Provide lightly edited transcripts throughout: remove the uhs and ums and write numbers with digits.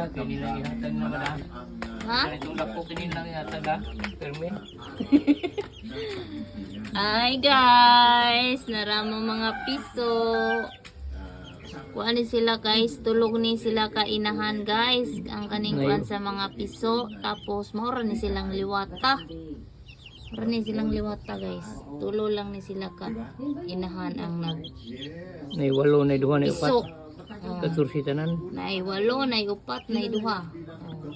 Kanina ihatag na ba? Ha? Itong lako kanina ihatag ha? Permin. Ay guys, naramo mga piso. Kuan ni sila guys, tulog ni sila kainahan guys. Ang kaning kuan sa mga piso. Tapos maura ni silang liwata. Maura ni silang liwata guys. Tulo lang ni sila ka inahan ang nag Nay walo nay duha nay piso. upat. Katursi tanan. Nay walo, nay upat, nay duha.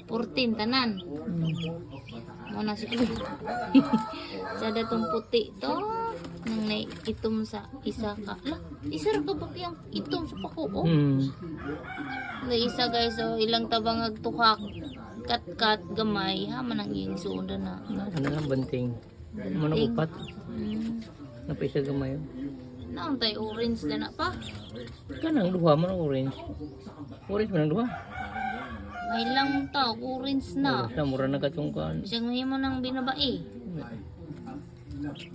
14 tanan. Muna si sa datong puti to nang naiitom sa isa ka la isa ra ka ba yung itom sa pako oh na isa guys so ilang tabang agtuhak kat gamay ha man ang iyong suundan na Ano lang banting. Muna upat. Napisa gamay. naon tay orange na pa Kanang duha man orange. Orange man ang duha. may lang ta orange na Sa mura na katungkan. bisag mahimo nang binabae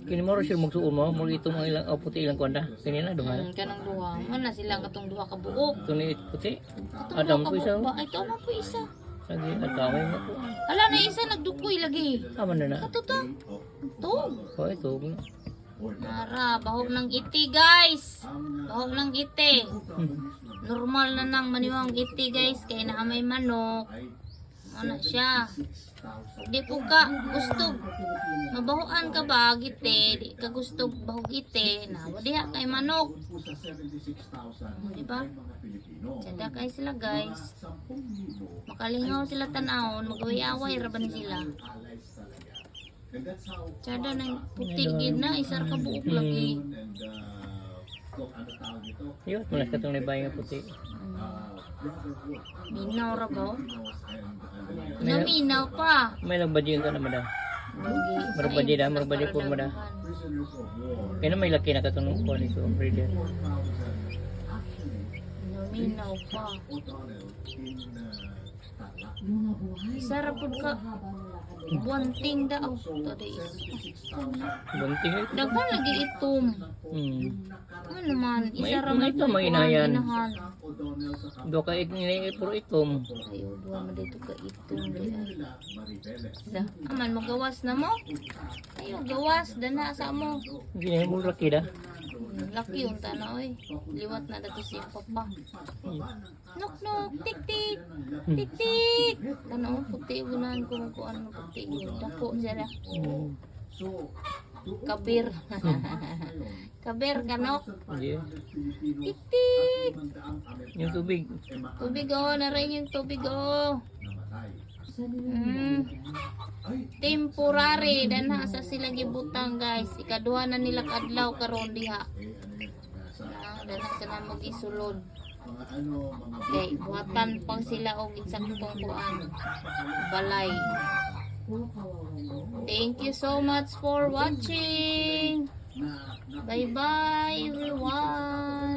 Kini mo rin siya magsuon mo. Mura ito mga ilang puti ilang kwanda. Kanina duha. kanang duha man na silang katong duha ka buok Ito ni puti. katong Adam duha po isa. ka buok ay to man po isa Lagi at kamay mo po. ala na isa nagdukoy lagi Tama na na. katuta to Oh, ito. Nara, bahog ng iti guys. Bahog ng iti. Normal na nang maniwang iti guys. Kaya na may manok. Ano siya. Di po ka gusto. Mabahoan ka ba iti. Di ka gusto bahog iti. Diha kay manok. Diba? Sada kay sila guys. Makalingaw sila tanawon. Magaway-away raban sila. Sada na puti gid na isar ka buok lagi. Yun, malas ka itong nabay nga puti. Minaw ra ba? Naminaw pa. May nagbadyo yun ka naman da. Marbadyo da, marbadyo po mada. Kaya na may laki na katunong ko nito. Breeder. Naminaw pa. Sarap pud ka. Bunting daw. Tadi is. Bunting ito. Daghan lagi itom. Ano man, isa ra man ito, may inayan. inahan. Do ka puro itom. Ayo, duwa man dito ka itom di ay. Da, aman magawas na mo. Ayo, gawas dana sa mo. Hindi na mo laki da. Laki yung tana oy. Liwat na dato si papa. Nok nok tik tik. Tik tik. Tanaw puti unan ko ano puti. Dako jara. Kabir. Kabir kanok. Hindi. Tik tik. Yung tubig. Tubig oh, naray yung tubig oh. Temporary dana sa sila gibutang guys. Ikaduha na nila kadlaw karon diha. Dana sila magisulod. Okay, buhatan pang sila og insaktong kuan. Balay. Thank you so much for watching. Bye bye everyone.